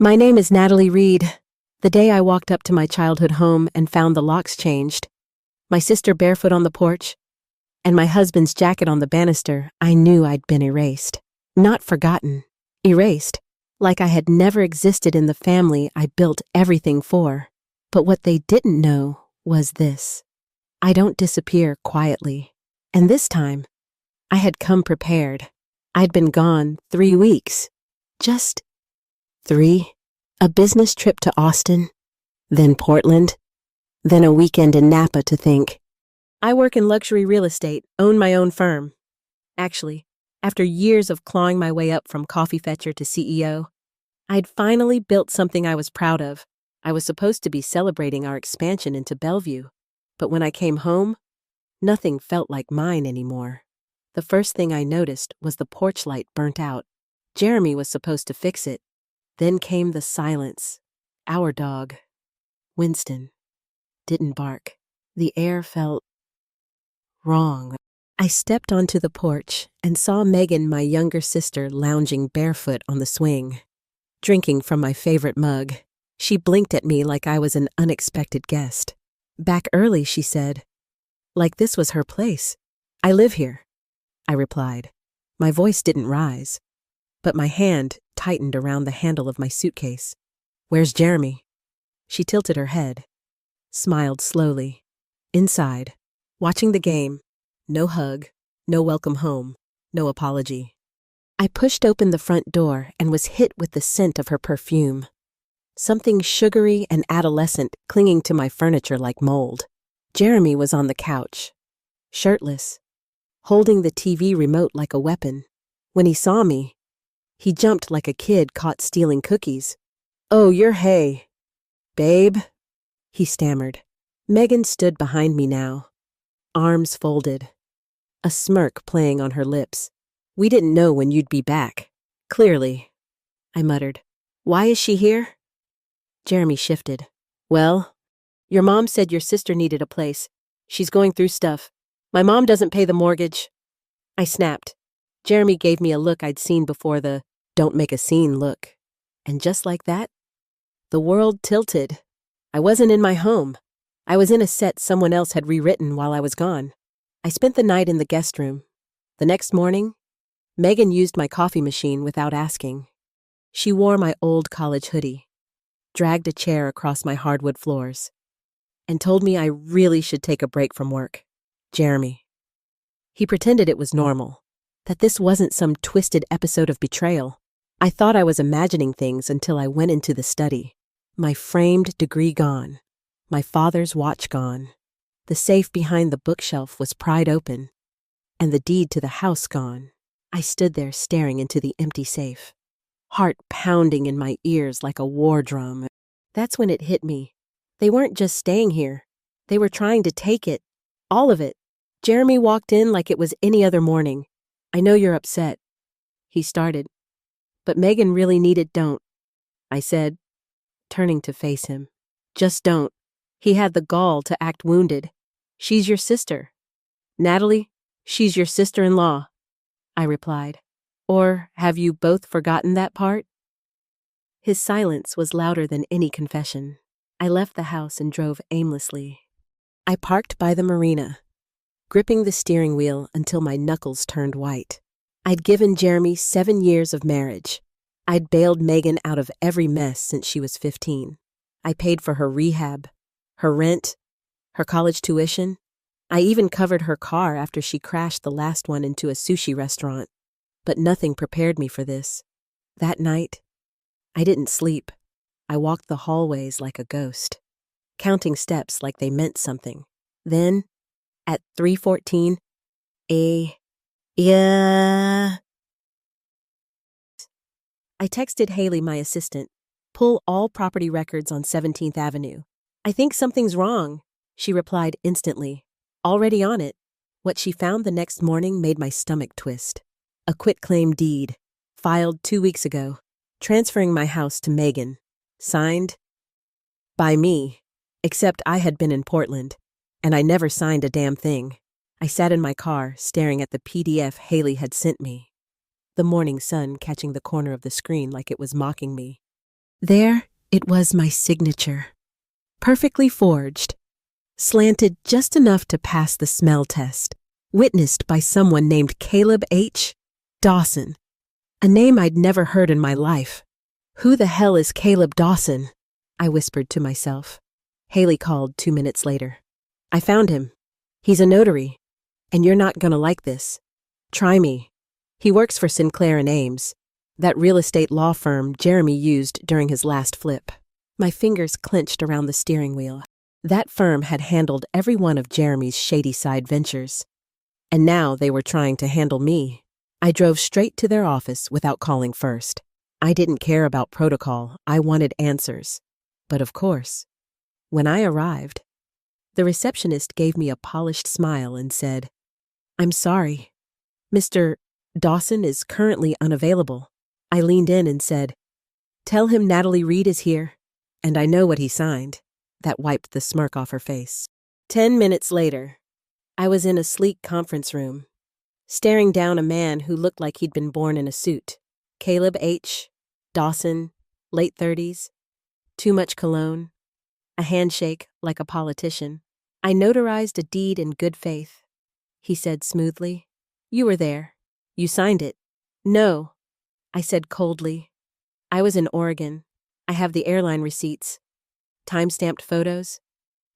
My name is Natalie Reed. The day I walked up to my childhood home and found the locks changed, my sister barefoot on the porch, and my husband's jacket on the banister, I knew I'd been erased. Not forgotten. Erased. Like I had never existed in the family I built everything for. But what they didn't know was this. I don't disappear quietly. And this time, I had come prepared. I'd been gone 3 weeks. Just 3. A business trip to Austin, then Portland, then a weekend in Napa to think. I work in luxury real estate, own my own firm. Actually, after years of clawing my way up from coffee fetcher to CEO, I'd finally built something I was proud of. I was supposed to be celebrating our expansion into Bellevue, but when I came home, nothing felt like mine anymore. The first thing I noticed was the porch light burnt out. Jeremy was supposed to fix it. Then came the silence. Our dog, Winston, didn't bark. The air felt wrong. I stepped onto the porch and saw Megan, my younger sister, lounging barefoot on the swing, drinking from my favorite mug. She blinked at me like I was an unexpected guest. Back early, she said. Like this was her place. I live here, I replied. My voice didn't rise, but my hand tightened around the handle of my suitcase. Where's Jeremy? She tilted her head, smiled slowly. Inside, watching the game. No hug, no welcome home, no apology. I pushed open the front door and was hit with the scent of her perfume. Something sugary and adolescent clinging to my furniture like mold. Jeremy was on the couch, shirtless, holding the TV remote like a weapon. When he saw me, he jumped like a kid caught stealing cookies. Oh, you're Hay. Babe, he stammered. Megan stood behind me now, arms folded, a smirk playing on her lips. We didn't know when you'd be back. Clearly, I muttered. Why is she here? Jeremy shifted. Well, your mom said your sister needed a place. She's going through stuff. My mom doesn't pay the mortgage. I snapped. Jeremy gave me a look I'd seen before, the don't make a scene look. And just like that, the world tilted. I wasn't in my home. I was in a set someone else had rewritten while I was gone. I spent the night in the guest room. The next morning, Megan used my coffee machine without asking. She wore my old college hoodie, dragged a chair across my hardwood floors, and told me I really should take a break from work. Jeremy. He pretended it was normal, that this wasn't some twisted episode of betrayal. I thought I was imagining things until I went into the study. My framed degree gone, my father's watch gone. The safe behind the bookshelf was pried open, and the deed to the house gone. I stood there staring into the empty safe, heart pounding in my ears like a war drum. That's when it hit me. They weren't just staying here. They were trying to take it. All of it. Jeremy walked in like it was any other morning. I know you're upset. He started. But Megan really needed don't. I said, turning to face him. Just don't. He had the gall to act wounded. She's your sister. Natalie, she's your sister-in-law, I replied. Or have you both forgotten that part? His silence was louder than any confession. I left the house and drove aimlessly. I parked by the marina, gripping the steering wheel until my knuckles turned white. I'd given Jeremy 7 years of marriage. I'd bailed Megan out of every mess since she was 15. I paid for her rehab, her rent, her college tuition. I even covered her car after she crashed the last one into a sushi restaurant. But nothing prepared me for this. That night, I didn't sleep. I walked the hallways like a ghost, counting steps like they meant something. Then, at 3:14, I texted Haley, my assistant, pull all property records on 17th Avenue. I think something's wrong, she replied instantly. Already on it. What she found the next morning made my stomach twist. A quitclaim deed, filed 2 weeks ago, transferring my house to Megan. Signed by me, except I had been in Portland, and I never signed a damn thing. I sat in my car, staring at the PDF Haley had sent me, the morning sun catching the corner of the screen like it was mocking me. There, it was my signature. Perfectly forged. Slanted just enough to pass the smell test. Witnessed by someone named Caleb H. Dawson. A name I'd never heard in my life. Who the hell is Caleb Dawson? I whispered to myself. Haley called 2 minutes later. I found him. He's a notary. And you're not gonna like this. Try me. He works for Sinclair and Ames, that real estate law firm Jeremy used during his last flip. My fingers clenched around the steering wheel. That firm had handled every one of Jeremy's shady side ventures. And now they were trying to handle me. I drove straight to their office without calling first. I didn't care about protocol. I wanted answers. But of course, when I arrived, the receptionist gave me a polished smile and said, "I'm sorry. Mr. Dawson is currently unavailable." I leaned in and said, "Tell him Natalie Reed is here." And I know what he signed. That wiped the smirk off her face. 10 minutes later, I was in a sleek conference room, staring down a man who looked like he'd been born in a suit. Caleb H. Dawson, late 30s, too much cologne, a handshake like a politician. I notarized a deed in good faith, he said smoothly. You were there. You signed it. No, I said coldly. I was in Oregon. I have the airline receipts, time-stamped photos,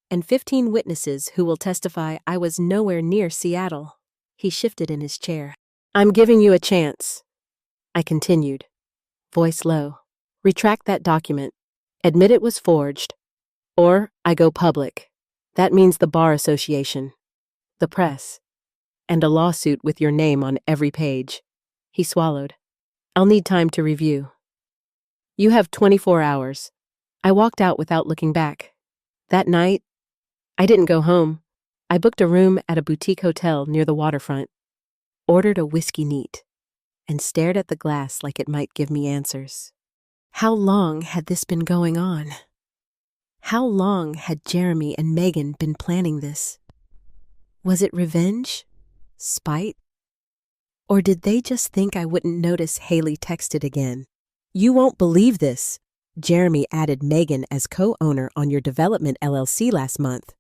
and 15 witnesses who will testify I was nowhere near Seattle. He shifted in his chair. I'm giving you a chance. I continued, voice low. Retract that document. Admit it was forged. Or I go public. That means the Bar Association, the press, and a lawsuit with your name on every page. He swallowed. I'll need time to review. You have 24 hours. I walked out without looking back. That night, I didn't go home. I booked a room at a boutique hotel near the waterfront, ordered a whiskey neat, and stared at the glass like it might give me answers. How long had this been going on? How long had Jeremy and Megan been planning this? Was it revenge? Spite? Or did they just think I wouldn't notice Haley texted again? You won't believe this. Jeremy added Megan as co-owner on your development LLC last month.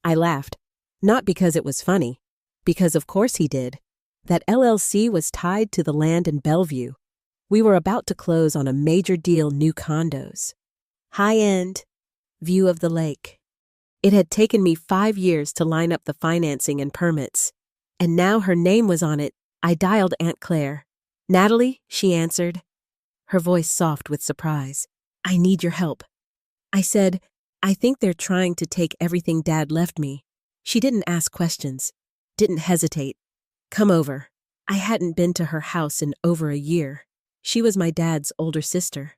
I laughed, not because it was funny, because of course he did. That LLC was tied to the land in Bellevue. We were about to close on a major deal, new condos. High-end, view of the lake. It had taken me 5 years to line up the financing and permits, and now her name was on it. I dialed Aunt Claire. Natalie, she answered, her voice soft with surprise. I need your help. I said, I think they're trying to take everything Dad left me. She didn't ask questions, didn't hesitate. Come over. I hadn't been to her house in over a year. She was my dad's older sister,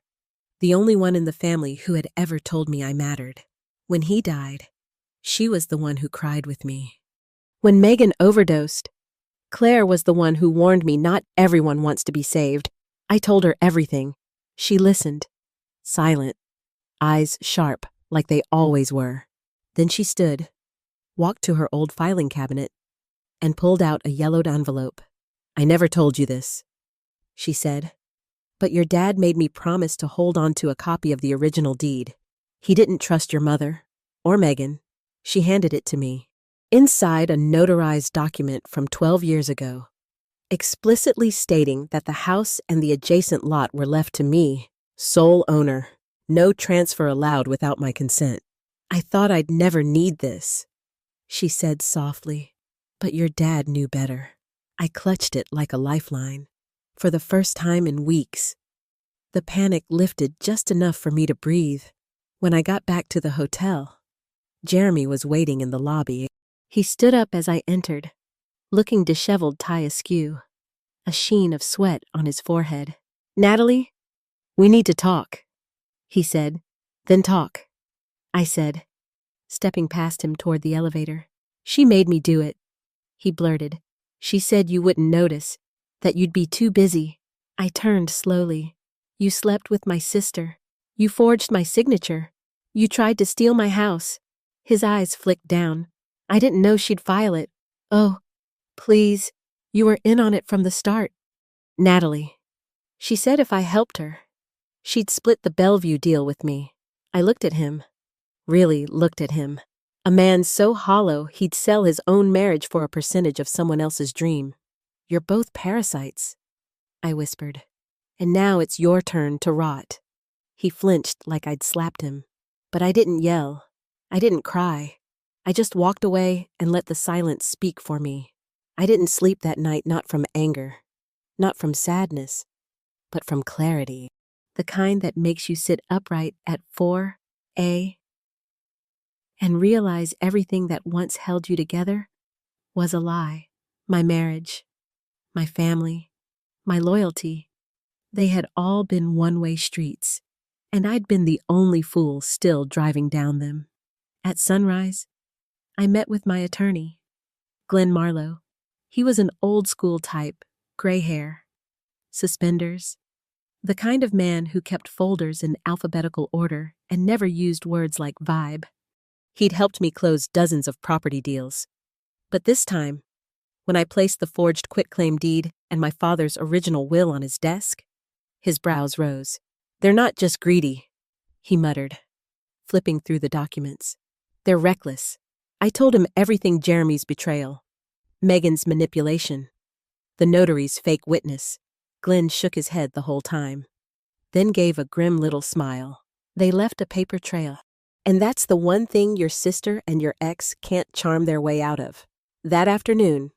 the only one in the family who had ever told me I mattered. When he died, she was the one who cried with me. When Megan overdosed, Claire was the one who warned me not everyone wants to be saved. I told her everything. She listened, silent, eyes sharp like they always were. Then she stood, walked to her old filing cabinet, and pulled out a yellowed envelope. I never told you this, she said, but your dad made me promise to hold on to a copy of the original deed. He didn't trust your mother, or Megan. She handed it to me. Inside a notarized document from 12 years ago, explicitly stating that the house and the adjacent lot were left to me, sole owner, no transfer allowed without my consent. I thought I'd never need this, she said softly, but your dad knew better. I clutched it like a lifeline. For the first time in weeks, the panic lifted just enough for me to breathe. When I got back to the hotel, Jeremy was waiting in the lobby. He stood up as I entered, looking disheveled, tie askew, a sheen of sweat on his forehead. Natalie, we need to talk, he said. Then talk, I said, stepping past him toward the elevator. She made me do it, he blurted. She said you wouldn't notice, that you'd be too busy. I turned slowly. You slept with my sister. You forged my signature. You tried to steal my house. His eyes flicked down. I didn't know she'd file it. Oh, please, you were in on it from the start. Natalie. She said if I helped her, She'd split the Bellevue deal with me. I looked at him. Really looked at him. A man so hollow he'd sell his own marriage for a percentage of someone else's dream. You're both parasites, I whispered. And now it's your turn to rot. He flinched like I'd slapped him. But I didn't yell. I didn't cry. I just walked away and let the silence speak for me. I didn't sleep that night, not from anger, not from sadness, but from clarity. The kind that makes you sit upright at 4 a. and realize everything that once held you together was a lie. My marriage, my family, my loyalty, they had all been one-way streets, and I'd been the only fool still driving down them. At sunrise, I met with my attorney, Glenn Marlowe. He was an old-school type, gray hair, suspenders, the kind of man who kept folders in alphabetical order and never used words like vibe. He'd helped me close dozens of property deals. But this time, when I placed the forged quitclaim deed and my father's original will on his desk, his brows rose. "They're not just greedy," he muttered, flipping through the documents. "They're reckless." I told him everything: Jeremy's betrayal, Megan's manipulation, the notary's fake witness. Glenn shook his head the whole time, then gave a grim little smile. "They left a paper trail. And that's the one thing your sister and your ex can't charm their way out of." That afternoon,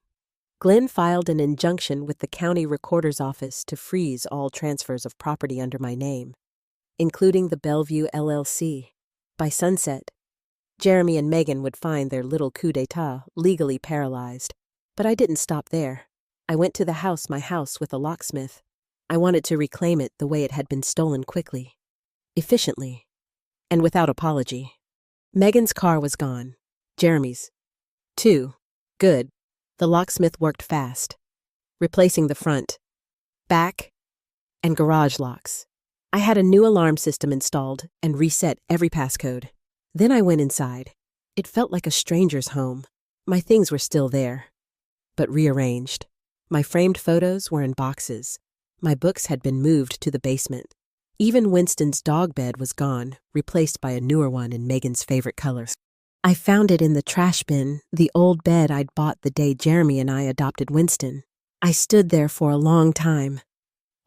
Glenn filed an injunction with the county recorder's office to freeze all transfers of property under my name, including the Bellevue LLC. By sunset, Jeremy and Megan would find their little coup d'etat legally paralyzed. But I didn't stop there. I went to my house with a locksmith. I wanted to reclaim it the way it had been stolen, quickly, efficiently, and without apology. Megan's car was gone. Jeremy's, too. Good. The locksmith worked fast, replacing the front, back, and garage locks. I had a new alarm system installed and reset every passcode. Then I went inside. It felt like a stranger's home. My things were still there, but rearranged. My framed photos were in boxes. My books had been moved to the basement. Even Winston's dog bed was gone, replaced by a newer one in Megan's favorite colors. I found it in the trash bin, the old bed I'd bought the day Jeremy and I adopted Winston. I stood there for a long time,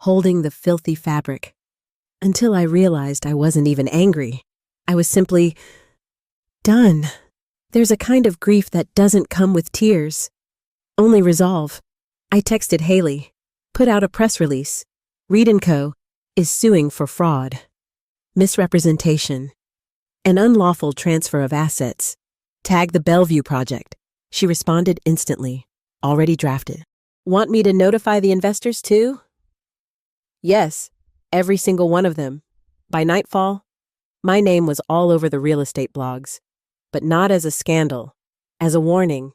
holding the filthy fabric, until I realized I wasn't even angry. I was simply done. There's a kind of grief that doesn't come with tears, only resolve. I texted Haley, put out a press release. Reed & Co. is suing for fraud, misrepresentation, an unlawful transfer of assets. Tag the Bellevue project. She responded instantly. Already drafted. Want me to notify the investors too? Yes, every single one of them. By nightfall, my name was all over the real estate blogs, but not as a scandal, as a warning.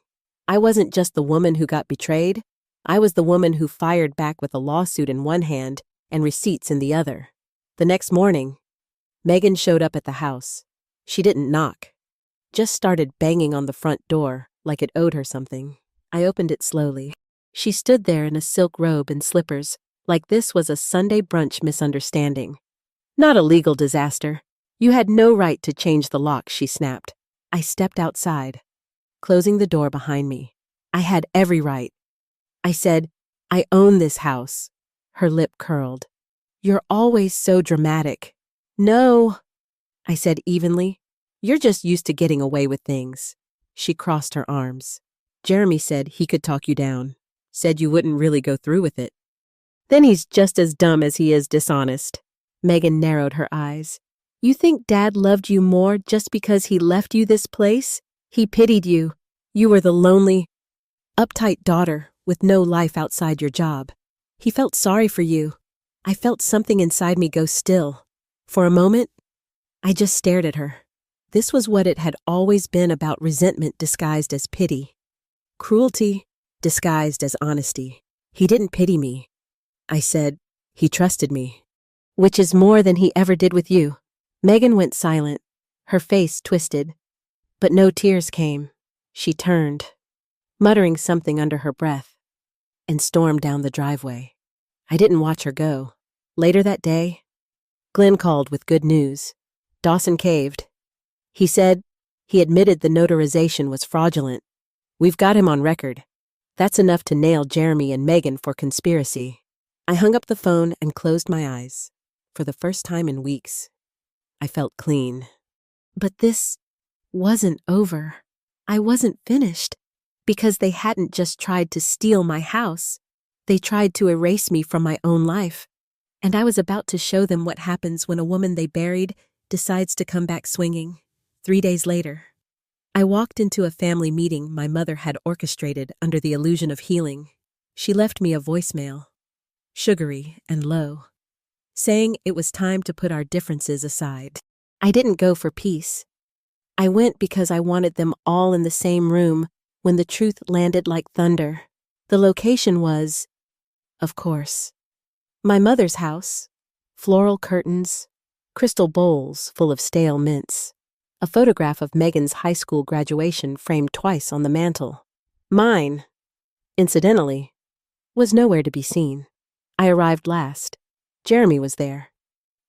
I wasn't just the woman who got betrayed. I was the woman who fired back with a lawsuit in one hand and receipts in the other. The next morning, Megan showed up at the house. She didn't knock, just started banging on the front door like it owed her something. I opened it slowly. She stood there in a silk robe and slippers, like this was a Sunday brunch misunderstanding. Not a legal disaster. You had no right to change the lock, she snapped. I stepped outside, closing the door behind me. I had every right. I said, "I own this house." Her lip curled. "You're always so dramatic." "No," I said evenly. "You're just used to getting away with things." She crossed her arms. "Jeremy said he could talk you down. Said you wouldn't really go through with it." "Then he's just as dumb as he is dishonest." Megan narrowed her eyes. "You think Dad loved you more just because he left you this place? He pitied you. You were the lonely, uptight daughter with no life outside your job. He felt sorry for you." I felt something inside me go still. For a moment, I just stared at her. This was what it had always been about: resentment disguised as pity, cruelty disguised as honesty. "He didn't pity me," I said. "He trusted me." "Which is more than he ever did with you." Megan went silent, her face twisted, but no tears came. She turned, muttering something under her breath, and stormed down the driveway. I didn't watch her go. Later that day, Glenn called with good news. Dawson caved. He said he admitted the notarization was fraudulent. We've got him on record. That's enough to nail Jeremy and Megan for conspiracy. I hung up the phone and closed my eyes. For the first time in weeks, I felt clean. But this wasn't over. I wasn't finished. Because they hadn't just tried to steal my house. They tried to erase me from my own life. And I was about to show them what happens when a woman they buried decides to come back swinging. 3 days later, I walked into a family meeting my mother had orchestrated under the illusion of healing. She left me a voicemail, sugary and low, saying it was time to put our differences aside. I didn't go for peace. I went because I wanted them all in the same room when the truth landed like thunder. The location was, of course, my mother's house. Floral curtains, crystal bowls full of stale mints, a photograph of Megan's high school graduation framed twice on the mantel. Mine, incidentally, was nowhere to be seen. I arrived last. Jeremy was there,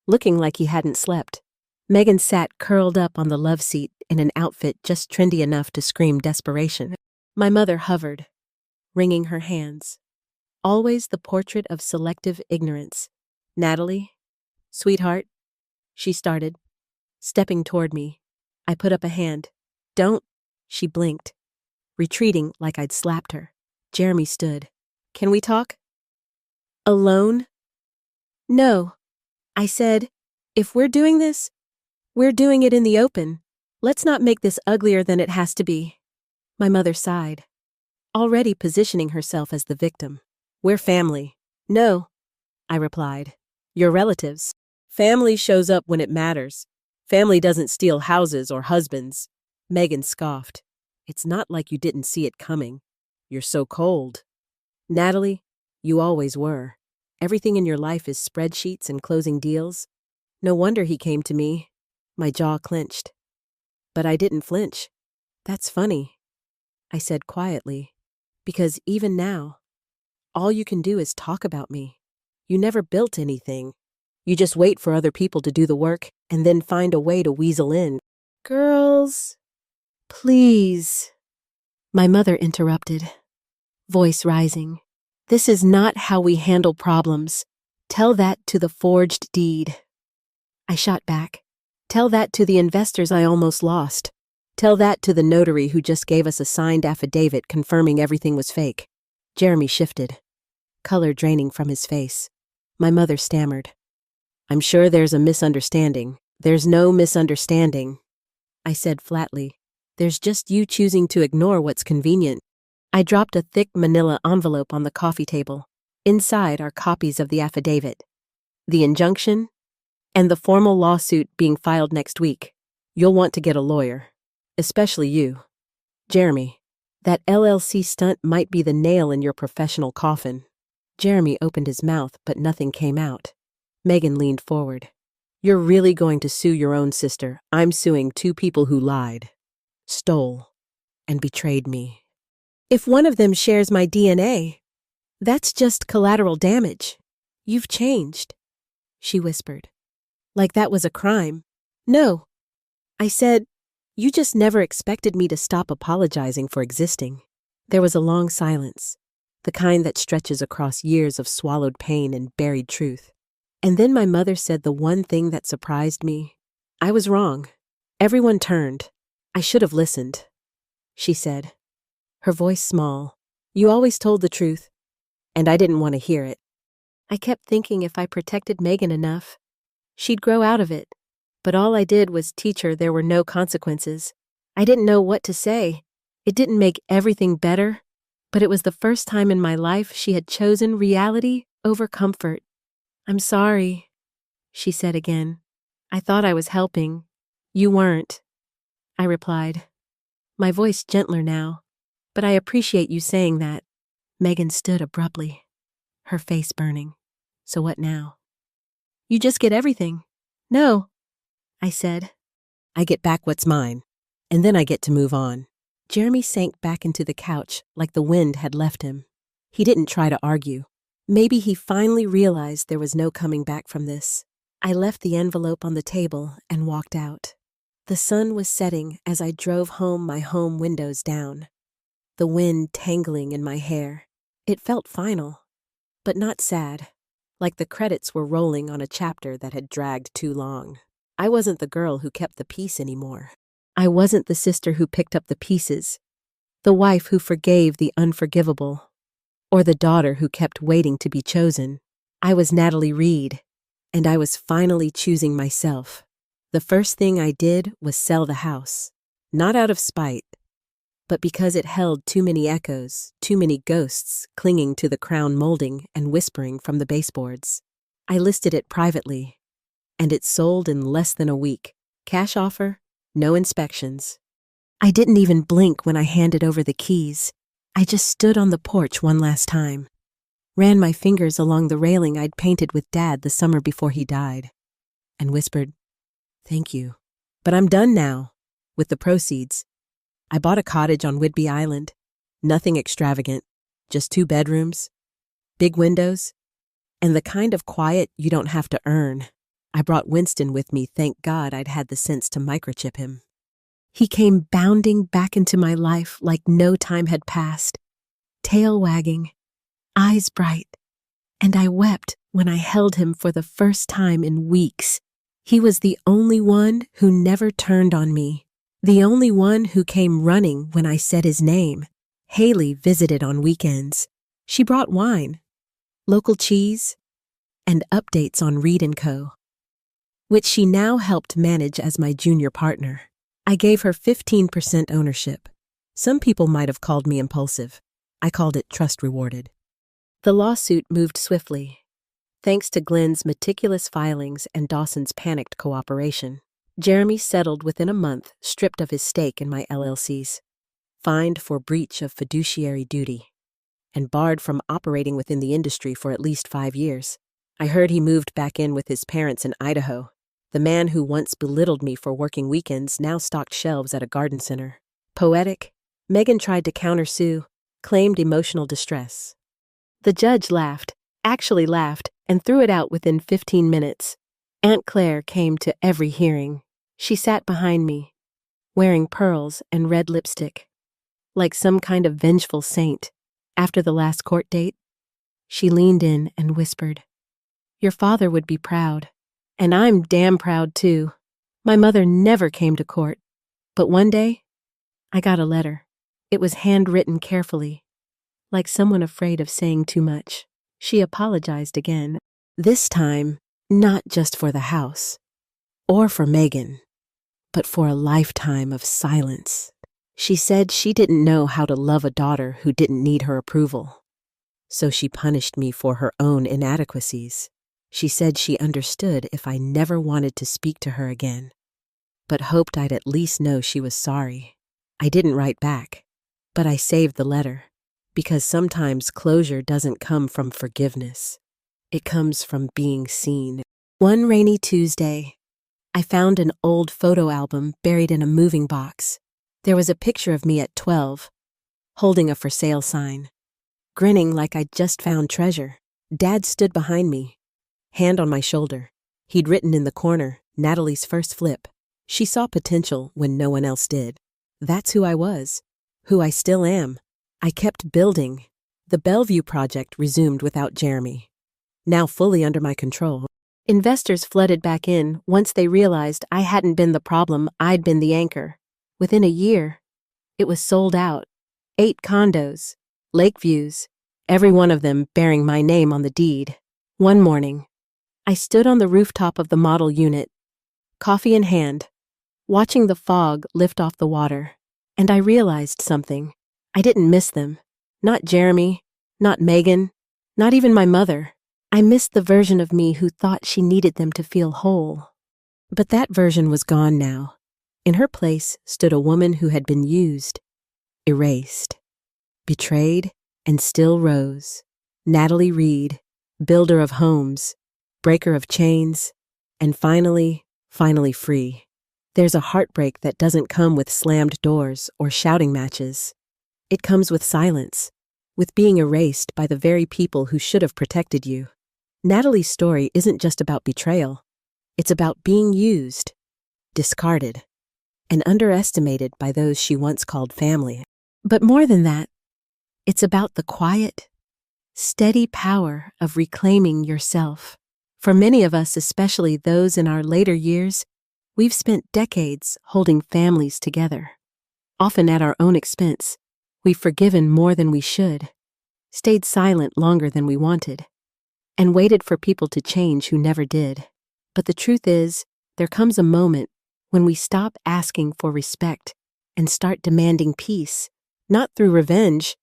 looking like he hadn't slept. Megan sat curled up on the love seat in an outfit just trendy enough to scream desperation. My mother hovered, wringing her hands. Always the portrait of selective ignorance. Natalie, sweetheart, she started, stepping toward me. I put up a hand. Don't, she blinked, retreating like I'd slapped her. Jeremy stood. Can we talk? Alone? No. I said, if we're doing this, we're doing it in the open. Let's not make this uglier than it has to be. My mother sighed, already positioning herself as the victim. We're family. No, I replied. You're relatives. Family shows up when it matters. Family doesn't steal houses or husbands. Megan scoffed. It's not like you didn't see it coming. You're so cold. Natalie, you always were. Everything in your life is spreadsheets and closing deals. No wonder he came to me. My jaw clenched. But I didn't flinch. That's funny, I said quietly, because even now, all you can do is talk about me. You never built anything. You just wait for other people to do the work and then find a way to weasel in. Girls, please. My mother interrupted, voice rising. This is not how we handle problems. Tell that to the forged deed. I shot back. Tell that to the investors I almost lost. Tell that to the notary who just gave us a signed affidavit confirming everything was fake. Jeremy shifted, color draining from his face. My mother stammered. I'm sure there's a misunderstanding. There's no misunderstanding, I said flatly. There's just you choosing to ignore what's convenient. I dropped a thick manila envelope on the coffee table. Inside are copies of the affidavit, the injunction, and the formal lawsuit being filed next week. You'll want to get a lawyer, especially you. Jeremy, that LLC stunt might be the nail in your professional coffin. Jeremy opened his mouth, but nothing came out. Megan leaned forward. You're really going to sue your own sister. I'm suing 2 people who lied, stole, and betrayed me. If one of them shares my DNA, that's just collateral damage. You've changed, she whispered. Like that was a crime. No, I said, you just never expected me to stop apologizing for existing. There was a long silence, the kind that stretches across years of swallowed pain and buried truth. And then my mother said the one thing that surprised me. I was wrong. Everyone turned. I should have listened, she said, her voice small. You always told the truth, and I didn't want to hear it. I kept thinking if I protected Megan enough, she'd grow out of it. But all I did was teach her there were no consequences. I didn't know what to say. It didn't make everything better, but it was the first time in my life she had chosen reality over comfort. I'm sorry, she said again. I thought I was helping. You weren't, I replied, my voice gentler now. But I appreciate you saying that. Megan stood abruptly, her face burning. So what now? You just get everything. No, I said. I get back what's mine, and then I get to move on. Jeremy sank back into the couch like the wind had left him. He didn't try to argue. Maybe he finally realized there was no coming back from this. I left the envelope on the table and walked out. The sun was setting as I drove home, my home windows down, the wind tangling in my hair. It felt final, but not sad, like the credits were rolling on a chapter that had dragged too long. I wasn't the girl who kept the peace anymore. I wasn't the sister who picked up the pieces, the wife who forgave the unforgivable, or the daughter who kept waiting to be chosen. I was Natalie Reed, and I was finally choosing myself. The first thing I did was sell the house, not out of spite, but because it held too many echoes, too many ghosts clinging to the crown molding and whispering from the baseboards. I listed it privately, and it sold in less than a week. Cash offer, no inspections. I didn't even blink when I handed over the keys. I just stood on the porch one last time, ran my fingers along the railing I'd painted with Dad the summer before he died, and whispered, "Thank you. But I'm done now." With the proceeds, I bought a cottage on Whidbey Island. Nothing extravagant, just 2 bedrooms, big windows, and the kind of quiet you don't have to earn. I brought Winston with me, thank God I'd had the sense to microchip him. He came bounding back into my life like no time had passed, tail wagging, eyes bright, and I wept when I held him for the first time in weeks. He was the only one who never turned on me, the only one who came running when I said his name. Haley visited on weekends. She brought wine, local cheese, and updates on Reed & Co., which she now helped manage as my junior partner. I gave her 15% ownership. Some people might have called me impulsive. I called it trust rewarded. The lawsuit moved swiftly, thanks to Glenn's meticulous filings and Dawson's panicked cooperation. Jeremy settled within a month, stripped of his stake in my LLCs, fined for breach of fiduciary duty, and barred from operating within the industry for at least 5 years. I heard he moved back in with his parents in Idaho. The man who once belittled me for working weekends now stocked shelves at a garden center. Poetic, Megan tried to countersue, claimed emotional distress. The judge laughed, actually laughed, and threw it out within 15 minutes. Aunt Claire came to every hearing. She sat behind me, wearing pearls and red lipstick, like some kind of vengeful saint. After the last court date, she leaned in and whispered, "Your father would be proud. And I'm damn proud, too. My mother never came to court. But one day, I got a letter. It was handwritten carefully, like someone afraid of saying too much. She apologized again, this time not just for the house, or for Megan, but for a lifetime of silence. She said she didn't know how to love a daughter who didn't need her approval, so she punished me for her own inadequacies. She said she understood if I never wanted to speak to her again, but hoped I'd at least know she was sorry. I didn't write back, but I saved the letter, because sometimes closure doesn't come from forgiveness. It comes from being seen. One rainy Tuesday, I found an old photo album buried in a moving box. There was a picture of me at 12, holding a for sale sign, grinning like I'd just found treasure. Dad stood behind me, hand on my shoulder. He'd written in the corner, "Natalie's first flip." She saw potential when no one else did. That's who I was, who I still am. I kept building. The Bellevue project resumed without Jeremy, now fully under my control. Investors flooded back in once they realized I hadn't been the problem, I'd been the anchor. Within a year, it was sold out. 8 condos, lake views, every one of them bearing my name on the deed. One morning, I stood on the rooftop of the model unit, coffee in hand, watching the fog lift off the water, and I realized something. I didn't miss them. Not Jeremy, not Megan, not even my mother. I missed the version of me who thought she needed them to feel whole. But that version was gone now. In her place stood a woman who had been used, erased, betrayed, and still rose. Natalie Reed, builder of homes, breaker of chains, and finally free. There's a heartbreak that doesn't come with slammed doors or shouting matches. It comes with silence, with being erased by the very people who should have protected you. Natalie's story isn't just about betrayal. It's about being used, discarded, and underestimated by those she once called family. But more than that, it's about the quiet, steady power of reclaiming yourself. For many of us, especially those in our later years, we've spent decades holding families together. Often at our own expense, we've forgiven more than we should, stayed silent longer than we wanted, and waited for people to change who never did. But the truth is, there comes a moment when we stop asking for respect and start demanding peace, not through revenge,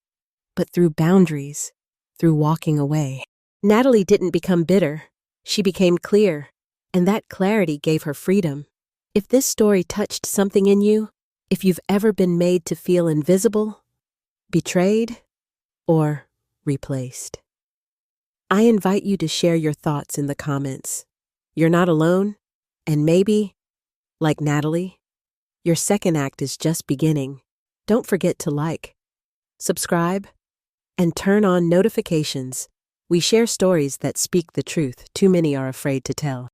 but through boundaries, through walking away. Natalie didn't become bitter. She became clear, and that clarity gave her freedom. If this story touched something in you, if you've ever been made to feel invisible, betrayed, or replaced, I invite you to share your thoughts in the comments. You're not alone, and maybe, like Natalie, your second act is just beginning. Don't forget to like, subscribe, and turn on notifications. We share stories that speak the truth too many are afraid to tell.